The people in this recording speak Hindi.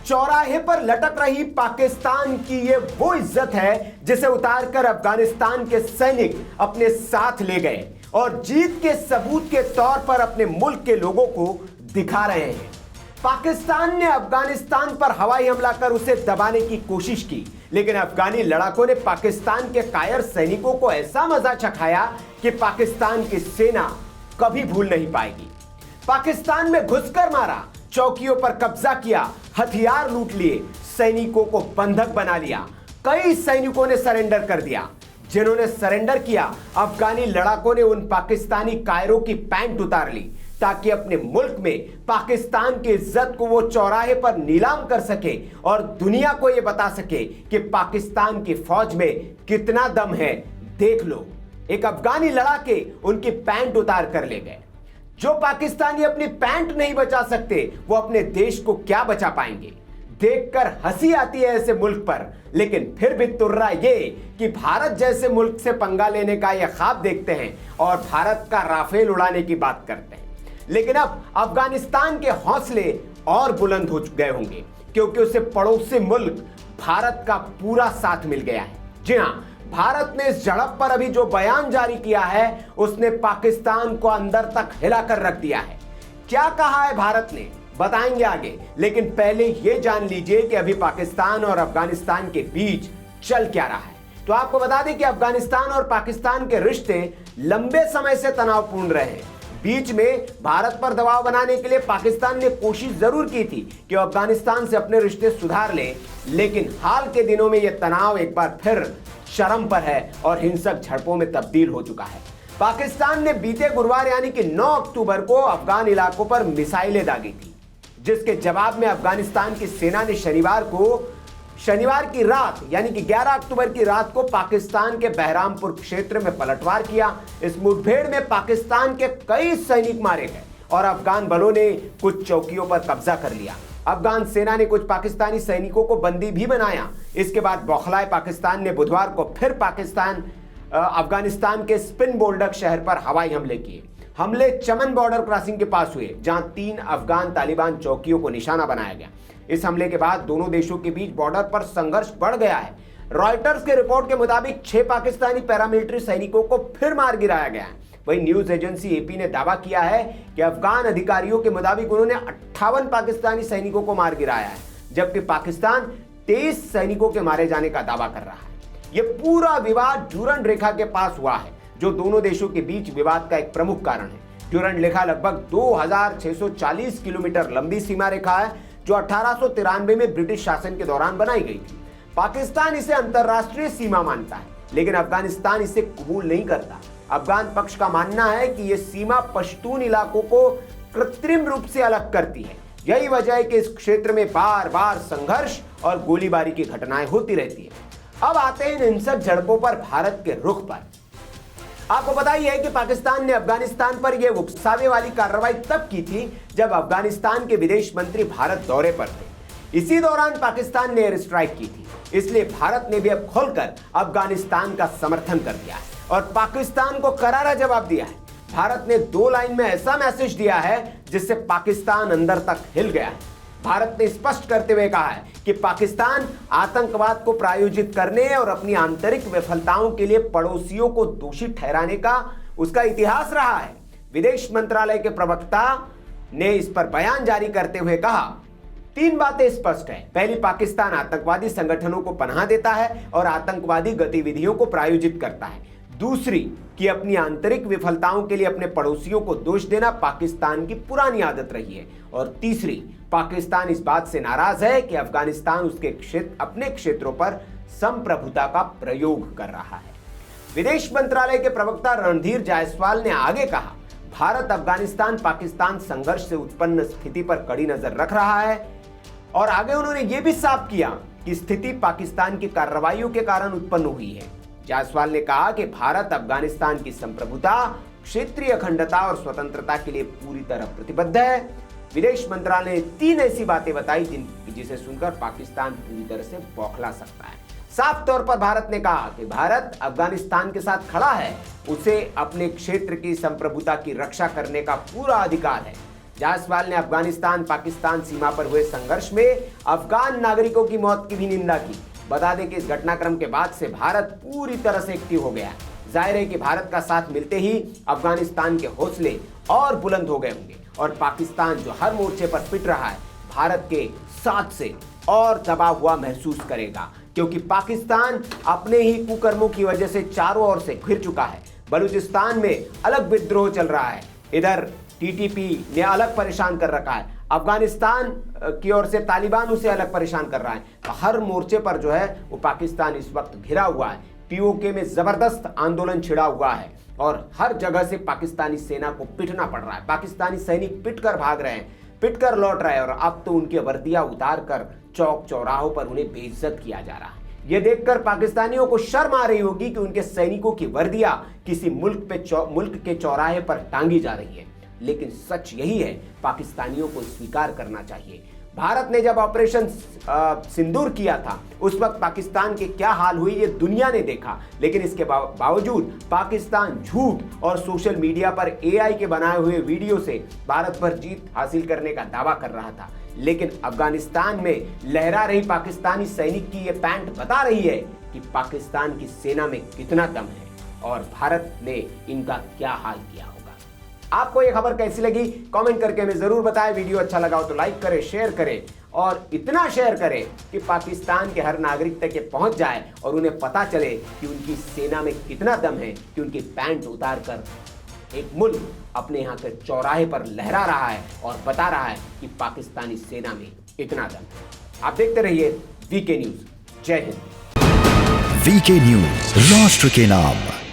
चौराहे पर लटक रही पाकिस्तान की ये वो इज्जत है जिसे उतारकर अफगानिस्तान के सैनिक अपने साथ ले गए और जीत के सबूत के तौर पर अपने मुल्क के लोगों को दिखा रहे हैं। पाकिस्तान ने अफगानिस्तान पर हवाई हमला कर उसे दबाने की कोशिश की, लेकिन अफगानी लड़ाकों ने पाकिस्तान के कायर सैनिकों को ऐसा मजा चखाया कि पाकिस्तान की सेना कभी भूल नहीं पाएगी। पाकिस्तान में घुसकर मारा, चौकियों पर कब्जा किया, हथियार लूट लिए, सैनिकों को बंधक बना लिया। कई सैनिकों ने सरेंडर कर दिया। जिन्होंने सरेंडर किया, अफगानी लड़ाकों ने उन पाकिस्तानी कायरों की पैंट उतार ली ताकि अपने मुल्क में पाकिस्तान की इज्जत को वो चौराहे पर नीलाम कर सके और दुनिया को ये बता सके कि पाकिस्तान की फौज में कितना दम है। देख लो, एक अफगानी लड़ाके उनकी पैंट उतार कर ले गए। जो पाकिस्तानी अपनी पैंट नहीं बचा सकते, वो अपने देश को क्या बचा पाएंगे। देखकर हंसी आती है ऐसे मुल्क पर, लेकिन फिर भी तुर्रा ये कि भारत जैसे मुल्क से पंगा लेने का ये ख्वाब देखते हैं और भारत का राफेल उड़ाने की बात करते हैं। लेकिन अब अफगानिस्तान के हौसले और बुलंद हो गए होंगे, क्योंकि उसे पड़ोसी मुल्क भारत का पूरा साथ मिल गया है। जी हां, भारत ने इस झड़प पर अभी जो बयान जारी किया है, उसने पाकिस्तान को अंदर तक हिलाकर रख दिया है। क्या कहा है भारत ने, बताएंगे आगे, लेकिन पहले यह जान लीजिए कि अभी पाकिस्तान और अफगानिस्तान के बीच चल क्या रहा है। तो आपको बता दें कि अफगानिस्तान और पाकिस्तान के रिश्ते लंबे समय से तनावपूर्ण रहे हैं। बीच में भारत पर दबाव बनाने के लिए पाकिस्तान ने कोशिश जरूर की थी कि अफगानिस्तान से अपने रिश्ते सुधार ले, लेकिन हाल के दिनों में यह तनाव एक बार फिर चरम पर है और हिंसक झड़पों में तब्दील हो चुका है। पाकिस्तान ने बीते गुरुवार यानी कि 9 अक्टूबर को अफगान इलाकों पर मिसाइलें दागी थी, जिसके जवाब में अफगानिस्तान की सेना ने शनिवार की रात यानी कि 11 अक्टूबर की रात को पाकिस्तान के बहरामपुर क्षेत्र में पलटवार किया। इस मुठभेड़ में पाकिस्तान के कई सैनिक मारे गए और अफगान बलों ने कुछ चौकियों पर कब्जा कर लिया। अफगान सेना ने कुछ पाकिस्तानी सैनिकों को बंदी भी बनाया। इसके बाद बौखलाए पाकिस्तान ने बुधवार को फिर अफगानिस्तान के स्पिन बोल्डक शहर पर हवाई हमले किए। हमले चमन बॉर्डर क्रॉसिंग के पास हुए, जहां 3 अफगान तालिबान चौकियों को निशाना बनाया गया। इस हमले के बाद दोनों देशों के बीच बॉर्डर पर संघर्ष बढ़ गया है। रॉयटर्स के रिपोर्ट के मुताबिक 6 पाकिस्तानी पैरामिलिट्री सैनिकों को फिर मार गिराया गया है। वहीं न्यूज एजेंसी एपी ने दावा किया है कि अफगान अधिकारियों के मुताबिक उन्होंने 58 पाकिस्तानी सैनिकों को मार गिराया है, जबकि पाकिस्तान 23 सैनिकों के मारे जाने का दावा कर रहा है। यह पूरा विवाद ड्यूरंड रेखा के पास हुआ है, जो दोनों देशों के बीच विवाद का एक प्रमुख कारण है। ड्यूरंड रेखा लगभग 2640 किलोमीटर लंबी सीमा रेखा है, जो 1893 में ब्रिटिश शासन के दौरान बनाई गई थी। पाकिस्तान इसे अंतरराष्ट्रीय सीमा मानता है, लेकिन अफगानिस्तान इसे कबूल नहीं करता। अफगान पक्ष का मानना है कि यह सीमा पश्तून इलाकों को कृत्रिम रूप से अलग करती है। यही वजह है कि इस क्षेत्र में बार बार संघर्ष और गोलीबारी की घटनाएं होती रहती है। अब आते हैं इन हिंसक झड़पों पर भारत के रुख पर। आपको पता ही है कि पाकिस्तान ने अफगानिस्तान पर यह उकसावे वाली कार्रवाई तब की थी जब अफगानिस्तान के विदेश मंत्री भारत दौरे पर थे। इसी दौरान पाकिस्तान ने एयर स्ट्राइक की थी, इसलिए भारत ने भी अब खोलकर अफगानिस्तान का समर्थन कर दिया है और पाकिस्तान को करारा जवाब दिया है। भारत ने 2 लाइन में ऐसा मैसेज दिया है जिससे पाकिस्तान अंदर तक हिल गया है। भारत ने स्पष्ट करते हुए कहा है कि पाकिस्तान आतंकवाद को प्रायोजित करने और अपनी आंतरिक विफलताओं के लिए पड़ोसियों को दोषी ठहराने का उसका इतिहास रहा है। विदेश मंत्रालय के प्रवक्ता ने इस पर बयान जारी करते हुए कहा, 3 बातें स्पष्ट है। पहली, पाकिस्तान आतंकवादी संगठनों को पनाह देता है और आतंकवादी गतिविधियों को प्रायोजित करता है। दूसरी, कि अपनी आंतरिक विफलताओं के लिए अपने पड़ोसियों को दोष देना पाकिस्तान की पुरानी आदत रही है। और तीसरी, पाकिस्तान इस बात से नाराज है कि अफगानिस्तान उसके अपने क्षेत्रों पर संप्रभुता का प्रयोग कर रहा है। विदेश मंत्रालय के प्रवक्ता रणधीर जायसवाल ने आगे कहा, भारत अफगानिस्तान पाकिस्तान संघर्ष से उत्पन्न स्थिति पर कड़ी नजर रख रहा है और आगे उन्होंने यह भी साफ किया कि स्थिति पाकिस्तान की कार्रवाइयों के कारण उत्पन्न हुई है। जायसवाल ने कहा कि भारत अफगानिस्तान की संप्रभुता, क्षेत्रीय अखंडता और स्वतंत्रता के लिए पूरी तरह प्रतिबद्ध है। विदेश मंत्रालय ने 3 ऐसी बातें बताई जिसे सुनकर पाकिस्तान पूरी तरह से बौखला सकता है। साफ तौर पर भारत ने कहा कि भारत अफगानिस्तान के साथ खड़ा है, उसे अपने क्षेत्र की संप्रभुता की रक्षा करने का पूरा अधिकार है। जायसवाल ने अफगानिस्तान पाकिस्तान सीमा पर हुए संघर्ष में अफगान नागरिकों की मौत की भी निंदा की। बता दें कि इस घटनाक्रम के बाद से भारत पूरी तरह से एक्टिव हो गया है। जाहिर है कि भारत का साथ मिलते ही अफगानिस्तान के हौसले और बुलंद हो गए होंगे और पाकिस्तान जो हर मोर्चे पर पिट रहा है, भारत के साथ से और दबा हुआ महसूस करेगा, क्योंकि पाकिस्तान अपने ही कुकर्मों की वजह से चारों ओर से घिर चुका है। बलूचिस्तान में अलग विद्रोह चल रहा है, इधर टीटीपी ने अलग परेशान कर रखा है, अफगानिस्तान की ओर से तालिबान उसे अलग परेशान कर रहा है। तो हर मोर्चे पर जो है वो पाकिस्तान इस वक्त घिरा हुआ है। पीओके में जबरदस्त आंदोलन छिड़ा हुआ है और हर जगह से पाकिस्तानी सेना को पिटना पड़ रहा है। पाकिस्तानी सैनिक पिटकर भाग रहे हैं, पिटकर लौट रहे हैं और अब तो उनकी वर्दियां उतार कर चौक चौराहों पर उन्हें बेइज्जत किया जा रहा है। यह देखकर पाकिस्तानियों को शर्म आ रही होगी कि उनके सैनिकों की वर्दियां किसी मुल्क के चौराहे पर टांगी जा रही है। लेकिन सच यही है, पाकिस्तानियों को स्वीकार करना चाहिए। भारत ने जब ऑपरेशन सिंदूर किया था उस वक्त पाकिस्तान के क्या हाल हुई ये दुनिया ने देखा, लेकिन इसके बावजूद पाकिस्तान झूठ और सोशल मीडिया पर एआई के बनाए हुए वीडियो से भारत पर जीत हासिल करने का दावा कर रहा था। लेकिन अफगानिस्तान में लहरा रही पाकिस्तानी सैनिक की ये पैंट बता रही है कि पाकिस्तान की सेना में कितना दम है और भारत ने इनका क्या हाल किया होगा। आपको ये खबर कैसी लगी कमेंट करके हमें जरूर बताएं। वीडियो अच्छा लगा हो तो लाइक करें, शेयर करें और इतना शेयर करें कि पाकिस्तान के हर नागरिक तक ये पहुंच जाए और उन्हें पता चले कि उनकी सेना में कितना दम है कि उनकी पैंट उतार कर एक मुल्क अपने यहाँ के चौराहे पर लहरा रहा है और बता रहा है कि पाकिस्तानी सेना में इतना दम है। आप देखते रहिए वीके न्यूज। जय हिंद। वीके न्यूज, राष्ट्र के नाम।